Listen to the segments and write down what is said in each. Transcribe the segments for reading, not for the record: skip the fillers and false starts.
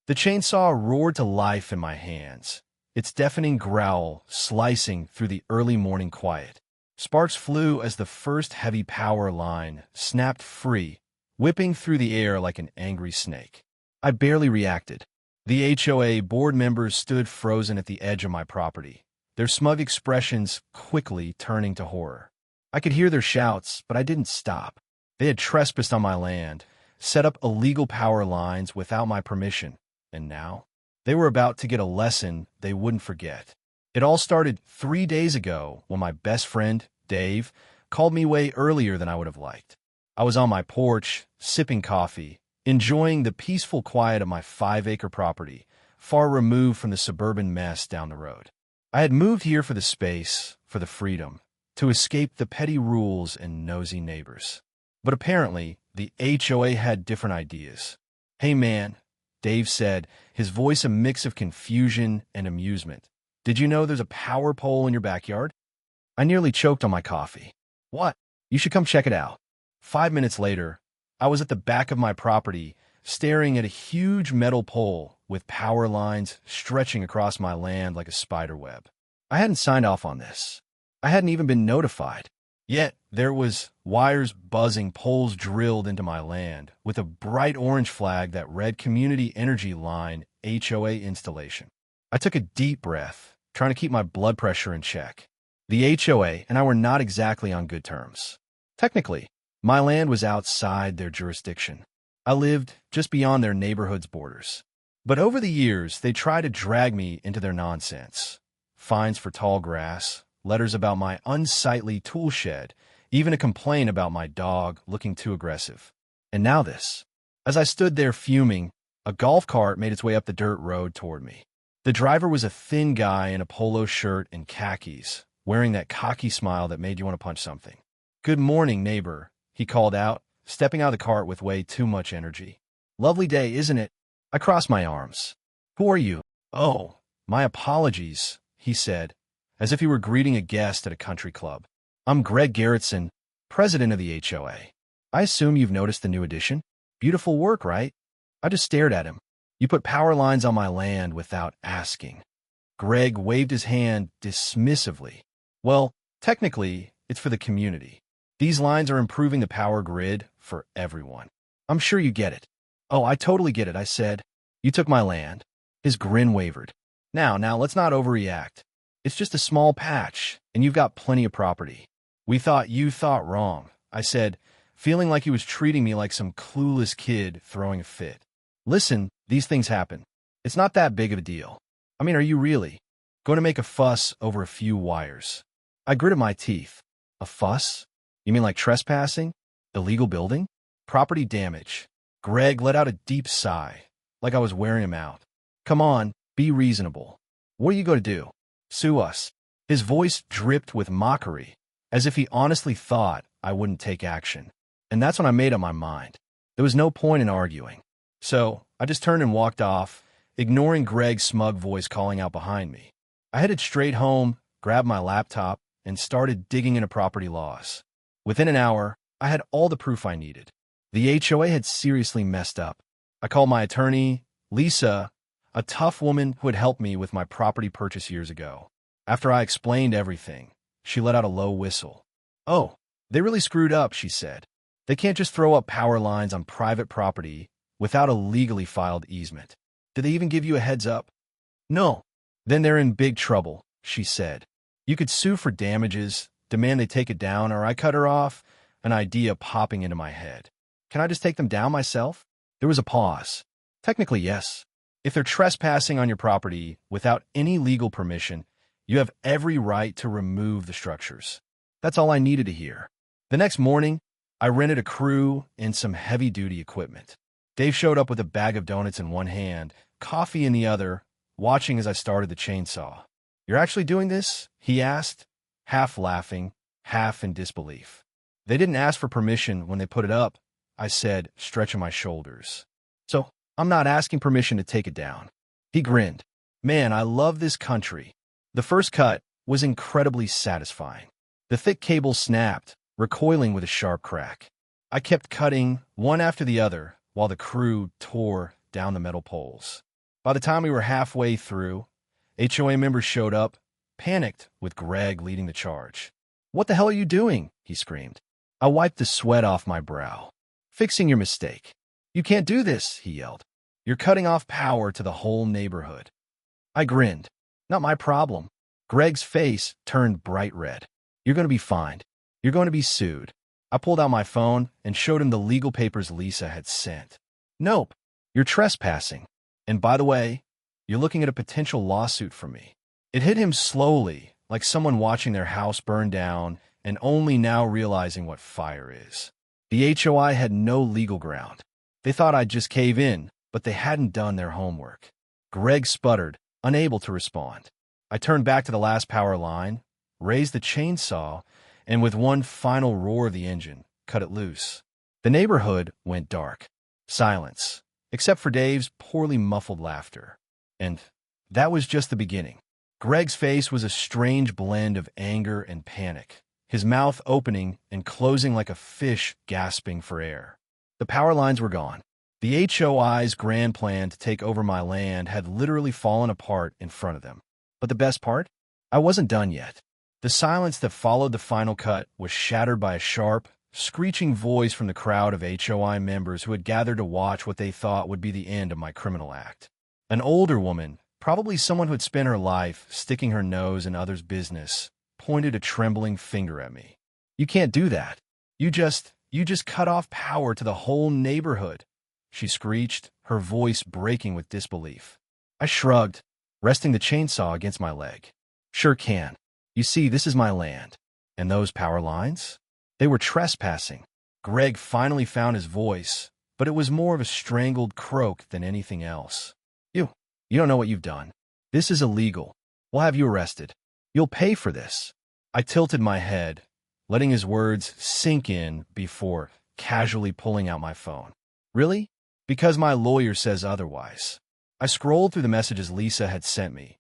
The chainsaw roared to life in my hands, its deafening growl slicing through the early morning quiet. Sparks flew as the first heavy power line snapped free, whipping through the air like an angry snake. I barely reacted. The HOA board members stood frozen at the edge of my property, their smug expressions quickly turning to horror. I could hear their shouts, but I didn't stop. They had trespassed on my land, set up illegal power lines without my permission, and now they were about to get a lesson they wouldn't forget. It all started 3 days ago when my best friend, Dave, called me way earlier than I would have liked. I was on my porch, sipping coffee, enjoying the peaceful quiet of my 5-acre property, far removed from the suburban mess down the road. I had moved here for the space, for the freedom, to escape the petty rules and nosy neighbors. But apparently, the HOA had different ideas. "Hey man," Dave said, his voice a mix of confusion and amusement. "Did you know there's a power pole in your backyard?" I nearly choked on my coffee. "What? You should come check it out." 5 minutes later, I was at the back of my property, staring at a huge metal pole with power lines stretching across my land like a spider web. I hadn't signed off on this. I hadn't even been notified. Yet, there was wires buzzing, poles drilled into my land, with a bright orange flag that read Community Energy Line HOA installation. I took a deep breath, trying to keep my blood pressure in check. The HOA and I were not exactly on good terms. Technically, my land was outside their jurisdiction. I lived just beyond their neighborhood's borders. But over the years, they tried to drag me into their nonsense. Fines for tall grass, letters about my unsightly tool shed, even a complaint about my dog looking too aggressive. And now this. As I stood there fuming, a golf cart made its way up the dirt road toward me. The driver was a thin guy in a polo shirt and khakis, wearing that cocky smile that made you want to punch something. "Good morning, neighbor," he called out, stepping out of the cart with way too much energy. "Lovely day, isn't it?" I crossed my arms. "Who are you?" "Oh, my apologies," he said, as if he were greeting a guest at a country club. "I'm Greg Garrettson, president of the HOA. I assume you've noticed the new addition? Beautiful work, right?" I just stared at him. "You put power lines on my land without asking." Greg waved his hand dismissively. "Well, technically, it's for the community. These lines are improving the power grid for everyone. I'm sure you get it." "Oh, I totally get it," I said. "You took my land." His grin wavered. Now, let's not overreact. It's just a small patch, and you've got plenty of property." "We thought you thought wrong," I said, feeling like he was treating me like some clueless kid throwing a fit. "Listen, these things happen. It's not that big of a deal. I mean, are you really going to make a fuss over a few wires?" I gritted my teeth. "A fuss? You mean like trespassing? Illegal building? Property damage?" Greg let out a deep sigh, like I was wearing him out. "Come on, be reasonable. What are you going to do? Sue us?" His voice dripped with mockery, as if he honestly thought I wouldn't take action. And that's when I made up my mind. There was no point in arguing. So I just turned and walked off, ignoring Greg's smug voice calling out behind me. I headed straight home, grabbed my laptop, and started digging into property laws. Within an hour, I had all the proof I needed. The HOA had seriously messed up. I called my attorney, Lisa, a tough woman who had helped me with my property purchase years ago. After I explained everything, she let out a low whistle. "Oh, they really screwed up," she said. "They can't just throw up power lines on private property without a legally filed easement. Did they even give you a heads up?" "No." "Then they're in big trouble," she said. "You could sue for damages, demand they take it down, or I cut her off," an idea popping into my head. "Can I just take them down myself?" There was a pause. "Technically, yes. If they're trespassing on your property without any legal permission, you have every right to remove the structures." That's all I needed to hear. The next morning, I rented a crew and some heavy-duty equipment. Dave showed up with a bag of donuts in one hand, coffee in the other, watching as I started the chainsaw. "You're actually doing this?" he asked, half laughing, half in disbelief. "They didn't ask for permission when they put it up," I said, stretching my shoulders. "So I'm not asking permission to take it down." He grinned. "Man, I love this country." The first cut was incredibly satisfying. The thick cable snapped, recoiling with a sharp crack. I kept cutting, one after the other, while the crew tore down the metal poles. By the time we were halfway through, HOA members showed up, panicked, with Greg leading the charge. "What the hell are you doing?" he screamed. I wiped the sweat off my brow. "Fixing your mistake." "You can't do this," he yelled. "You're cutting off power to the whole neighborhood." I grinned. "Not my problem." Greg's face turned bright red. "You're going to be fined. You're going to be sued." I pulled out my phone and showed him the legal papers Lisa had sent. "Nope, you're trespassing. And by the way, you're looking at a potential lawsuit from me." It hit him slowly, like someone watching their house burn down and only now realizing what fire is. The HOI had no legal ground. They thought I'd just cave in, but they hadn't done their homework. Greg sputtered, unable to respond. I turned back to the last power line, raised the chainsaw, and with one final roar of the engine, cut it loose. The neighborhood went dark. Silence, except for Dave's poorly muffled laughter. And that was just the beginning. Greg's face was a strange blend of anger and panic, his mouth opening and closing like a fish gasping for air. The power lines were gone. The HOI's grand plan to take over my land had literally fallen apart in front of them. But the best part? I wasn't done yet. The silence that followed the final cut was shattered by a sharp, screeching voice from the crowd of HOI members who had gathered to watch what they thought would be the end of my criminal act. An older woman, probably someone who had spent her life sticking her nose in others' business, pointed a trembling finger at me. "You can't do that. You just cut off power to the whole neighborhood," she screeched, her voice breaking with disbelief. I shrugged, resting the chainsaw against my leg. "Sure can. You see, this is my land. And those power lines? They were trespassing." Greg finally found his voice, but it was more of a strangled croak than anything else. You don't know what you've done. This is illegal. We'll have you arrested. You'll pay for this." I tilted my head, letting his words sink in before casually pulling out my phone. "Really? Because my lawyer says otherwise." I scrolled through the messages Lisa had sent me.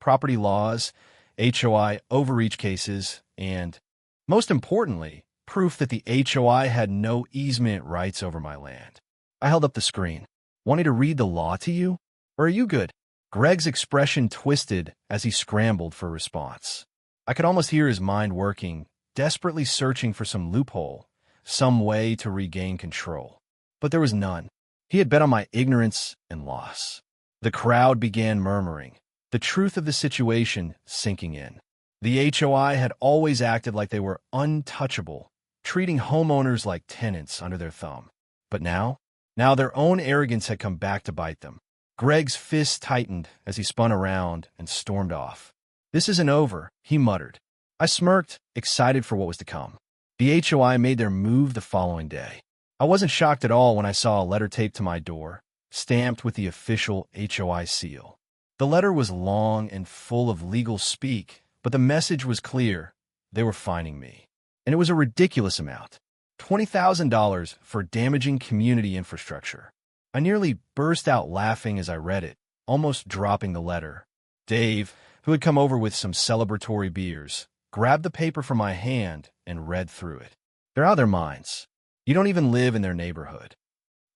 Property laws, HOI overreach cases, and, most importantly, proof that the HOI had no easement rights over my land. I held up the screen. "Want me to read the law to you? Or are you good?" Greg's expression twisted as he scrambled for a response. I could almost hear his mind working, desperately searching for some loophole, some way to regain control. But there was none. He had bet on my ignorance and loss. The crowd began murmuring, the truth of the situation sinking in. The HOI had always acted like they were untouchable, treating homeowners like tenants under their thumb. But now their own arrogance had come back to bite them. Greg's fist tightened as he spun around and stormed off. "This isn't over," he muttered. I smirked, excited for what was to come. The HOI made their move the following day. I wasn't shocked at all when I saw a letter taped to my door, stamped with the official HOI seal. The letter was long and full of legal speak, but the message was clear. They were fining me. And it was a ridiculous amount. $20,000 for damaging community infrastructure. I nearly burst out laughing as I read it, almost dropping the letter. Dave, who had come over with some celebratory beers, grabbed the paper from my hand and read through it. "They're out of their minds. You don't even live in their neighborhood."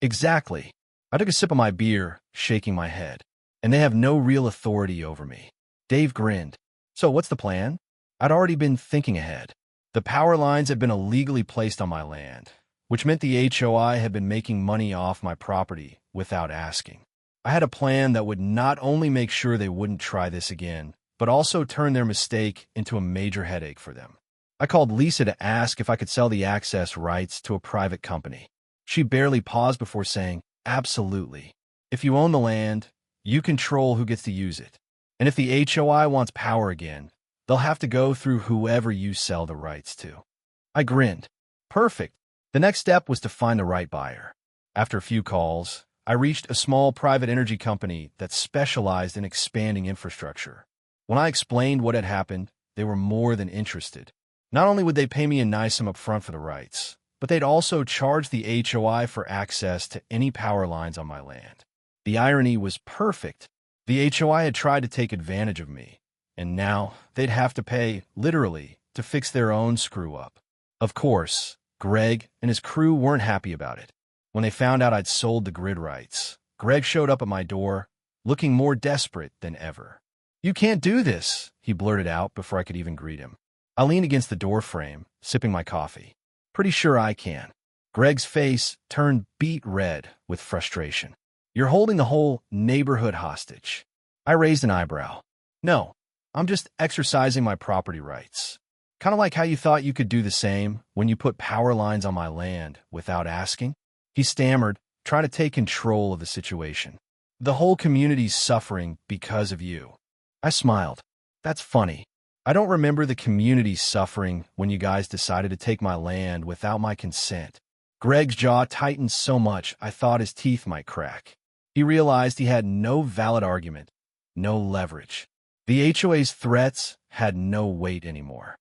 "Exactly." I took a sip of my beer, shaking my head. "And they have no real authority over me." Dave grinned. "So what's the plan?" I'd already been thinking ahead. The power lines had been illegally placed on my land, which meant the HOI had been making money off my property without asking. I had a plan that would not only make sure they wouldn't try this again, but also turn their mistake into a major headache for them. I called Lisa to ask if I could sell the access rights to a private company. She barely paused before saying, "Absolutely. If you own the land, you control who gets to use it. And if the HOI wants power again, they'll have to go through whoever you sell the rights to." I grinned. Perfect. The next step was to find the right buyer. After a few calls, I reached a small private energy company that specialized in expanding infrastructure. When I explained what had happened, they were more than interested. Not only would they pay me a nice sum up front for the rights, but they'd also charge the HOI for access to any power lines on my land. The irony was perfect. The HOI had tried to take advantage of me, and now they'd have to pay, literally, to fix their own screw-up. Of course, Greg and his crew weren't happy about it. When they found out I'd sold the grid rights, Greg showed up at my door, looking more desperate than ever. "You can't do this," he blurted out before I could even greet him. I leaned against the door frame, sipping my coffee. "Pretty sure I can." Greg's face turned beet red with frustration. "You're holding the whole neighborhood hostage." I raised an eyebrow. "No, I'm just exercising my property rights. Kind of like how you thought you could do the same when you put power lines on my land without asking." He stammered, trying to take control of the situation. "The whole community's suffering because of you." I smiled. "That's funny. I don't remember the community suffering when you guys decided to take my land without my consent." Greg's jaw tightened so much I thought his teeth might crack. He realized he had no valid argument, no leverage. The HOA's threats had no weight anymore.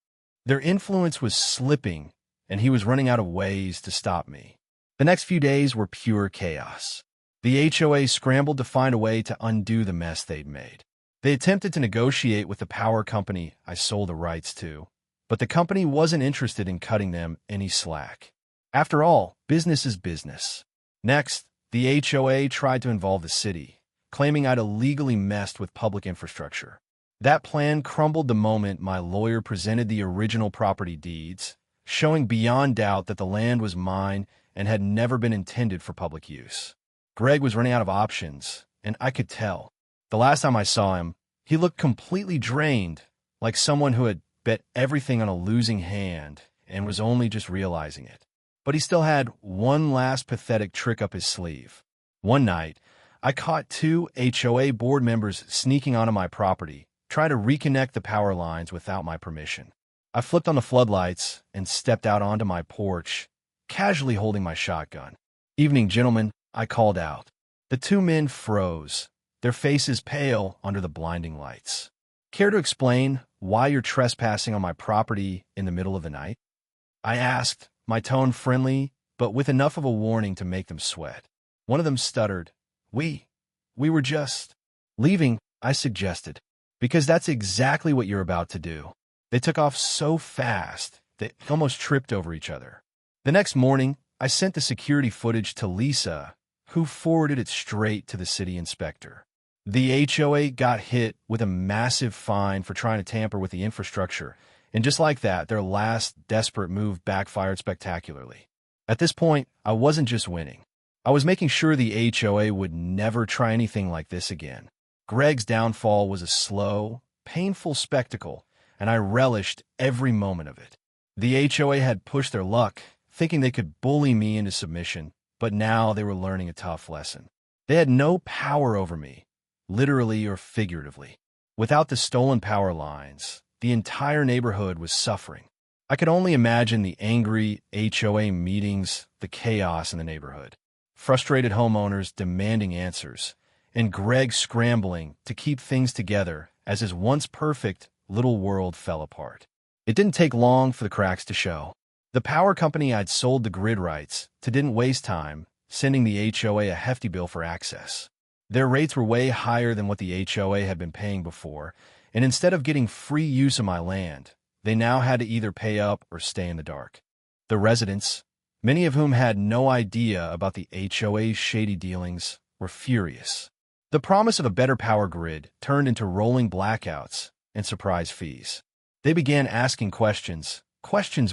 Their influence was slipping, and he was running out of ways to stop me. The next few days were pure chaos. The HOA scrambled to find a way to undo the mess they'd made. They attempted to negotiate with the power company I sold the rights to, but the company wasn't interested in cutting them any slack. After all, business is business. Next, the HOA tried to involve the city, claiming I'd illegally messed with public infrastructure. That plan crumbled the moment my lawyer presented the original property deeds, showing beyond doubt that the land was mine and had never been intended for public use. Greg was running out of options, and I could tell. The last time I saw him, he looked completely drained, like someone who had bet everything on a losing hand and was only just realizing it. But he still had one last pathetic trick up his sleeve. One night, I caught two HOA board members sneaking onto my property, trying to reconnect the power lines without my permission. I flipped on the floodlights and stepped out onto my porch, casually holding my shotgun. "Evening, gentlemen," I called out. The two men froze, their faces pale under the blinding lights. "Care to explain why you're trespassing on my property in the middle of the night?" I asked, my tone friendly, but with enough of a warning to make them sweat. One of them stuttered. We were just leaving," I suggested. "Because that's exactly what you're about to do." They took off so fast, they almost tripped over each other. The next morning, I sent the security footage to Lisa, who forwarded it straight to the city inspector. The HOA got hit with a massive fine for trying to tamper with the infrastructure, and just like that, their last desperate move backfired spectacularly. At this point, I wasn't just winning. I was making sure the HOA would never try anything like this again. Greg's downfall was a slow, painful spectacle, and I relished every moment of it. The HOA had pushed their luck, thinking they could bully me into submission, but now they were learning a tough lesson. They had no power over me, literally or figuratively. Without the stolen power lines, the entire neighborhood was suffering. I could only imagine the angry HOA meetings, the chaos in the neighborhood, frustrated homeowners demanding answers, and Greg scrambling to keep things together as his once perfect little world fell apart. It didn't take long for the cracks to show. The power company I'd sold the grid rights to didn't waste time sending the HOA a hefty bill for access. Their rates were way higher than what the HOA had been paying before, and instead of getting free use of my land, they now had to either pay up or stay in the dark. The residents, many of whom had no idea about the HOA's shady dealings, were furious. The promise of a better power grid turned into rolling blackouts and surprise fees. They began asking questions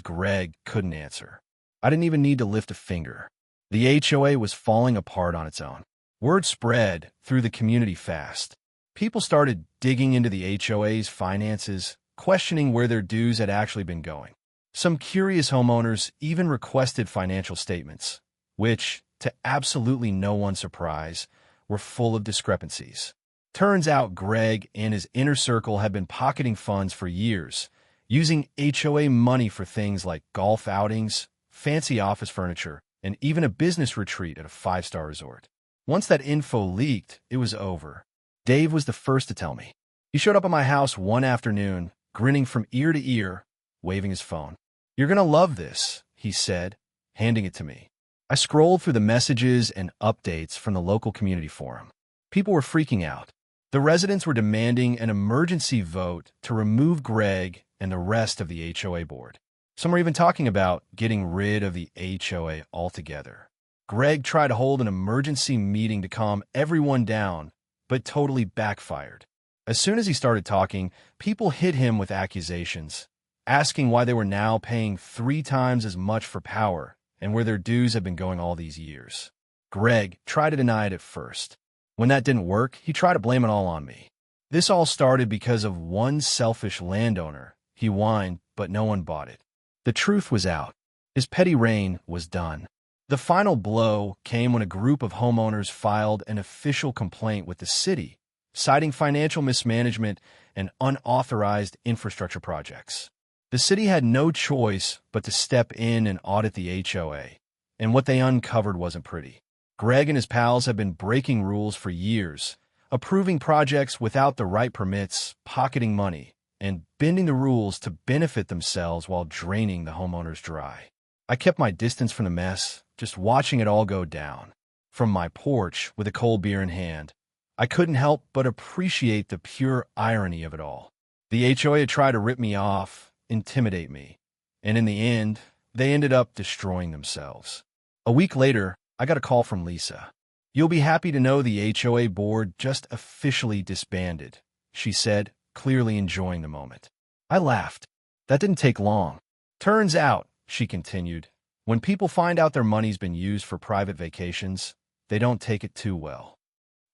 Greg couldn't answer. I didn't even need to lift a finger. The HOA was falling apart on its own. Word spread through the community fast. People started digging into the HOA's finances, questioning where their dues had actually been going. Some curious homeowners even requested financial statements, which, to absolutely no one's surprise, were full of discrepancies. Turns out Greg and his inner circle had been pocketing funds for years, using HOA money for things like golf outings, fancy office furniture, and even a business retreat at a five-star resort. Once that info leaked, it was over. Dave was the first to tell me. He showed up at my house one afternoon, grinning from ear to ear, waving his phone. "You're gonna love this," he said, handing it to me. I scrolled through the messages and updates from the local community forum. People were freaking out. The residents were demanding an emergency vote to remove Greg and the rest of the HOA board. Some were even talking about getting rid of the HOA altogether. Greg tried to hold an emergency meeting to calm everyone down, but totally backfired. As soon as he started talking, people hit him with accusations, asking why they were now paying 3 times as much for power and where their dues had been going all these years. Greg tried to deny it at first. When that didn't work, he tried to blame it all on me. This all started because of one selfish landowner. He whined, but no one bought it. The truth was out. His petty reign was done. The final blow came when a group of homeowners filed an official complaint with the city, citing financial mismanagement and unauthorized infrastructure projects. The city had no choice but to step in and audit the HOA, and what they uncovered wasn't pretty. Greg and his pals have been breaking rules for years, approving projects without the right permits, pocketing money, and bending the rules to benefit themselves while draining the homeowners dry. I kept my distance from the mess, just watching it all go down. From my porch, with a cold beer in hand, I couldn't help but appreciate the pure irony of it all. The HOA had tried to rip me off, intimidate me, and in the end, they ended up destroying themselves. A week later, I got a call from Lisa. "You'll be happy to know the HOA board just officially disbanded," she said, clearly enjoying the moment. I laughed. That didn't take long. "Turns out," she continued, "when people find out their money's been used for private vacations, they don't take it too well."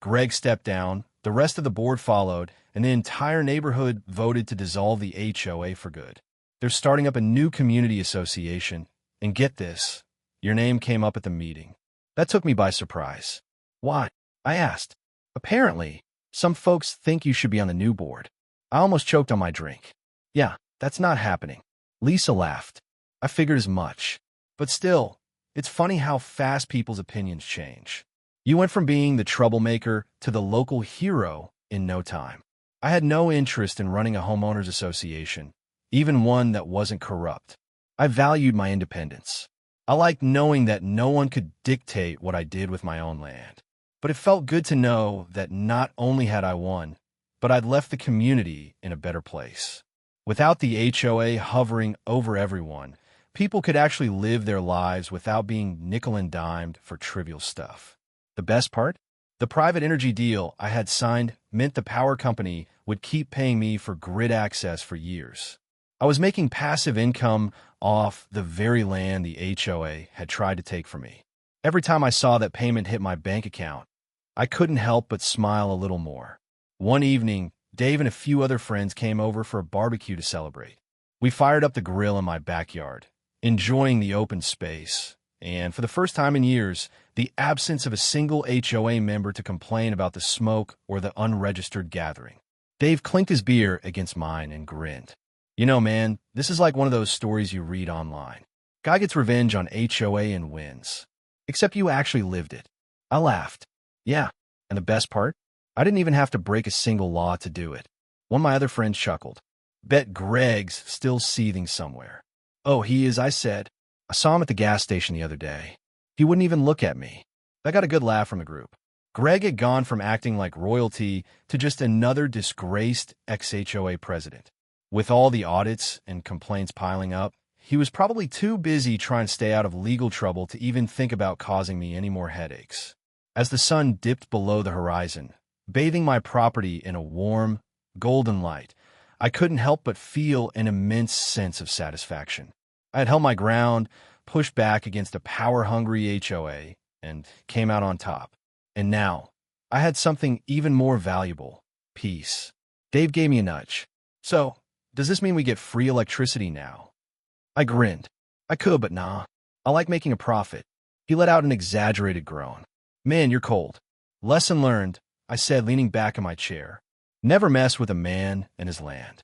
Greg stepped down, the rest of the board followed, and the entire neighborhood voted to dissolve the HOA for good. They're starting up a new community association, and get this, your name came up at the meeting. That took me by surprise. "Why?" I asked. "Apparently, some folks think you should be on the new board." I almost choked on my drink. "Yeah, that's not happening." Lisa laughed. "I figured as much. But still, it's funny how fast people's opinions change. You went from being the troublemaker to the local hero in no time." I had no interest in running a homeowners association, even one that wasn't corrupt. I valued my independence. I liked knowing that no one could dictate what I did with my own land. But it felt good to know that not only had I won, but I'd left the community in a better place. Without the HOA hovering over everyone, people could actually live their lives without being nickel and dimed for trivial stuff. The best part? The private energy deal I had signed meant the power company would keep paying me for grid access for years. I was making passive income off the very land the HOA had tried to take from me. Every time I saw that payment hit my bank account, I couldn't help but smile a little more. One evening, Dave and a few other friends came over for a barbecue to celebrate. We fired up the grill in my backyard, enjoying the open space, and for the first time in years, the absence of a single HOA member to complain about the smoke or the unregistered gathering. Dave clinked his beer against mine and grinned. "You know, man, this is like one of those stories you read online. Guy gets revenge on HOA and wins. Except you actually lived it." I laughed. "Yeah, and the best part? I didn't even have to break a single law to do it." One of my other friends chuckled. "Bet Greg's still seething somewhere." "Oh, he is," I said. "I saw him at the gas station the other day. He wouldn't even look at me." I got a good laugh from the group. Greg had gone from acting like royalty to just another disgraced ex-HOA president. With all the audits and complaints piling up, he was probably too busy trying to stay out of legal trouble to even think about causing me any more headaches. As the sun dipped below the horizon, bathing my property in a warm, golden light, I couldn't help but feel an immense sense of satisfaction. I had held my ground, pushed back against a power-hungry HOA, and came out on top. And now, I had something even more valuable: peace. Dave gave me a nudge. "So, does this mean we get free electricity now?" I grinned. "I could, but nah. I like making a profit." He let out an exaggerated groan. "Man, you're cold." "Lesson learned," I said, leaning back in my chair. Never mess with a man and his land.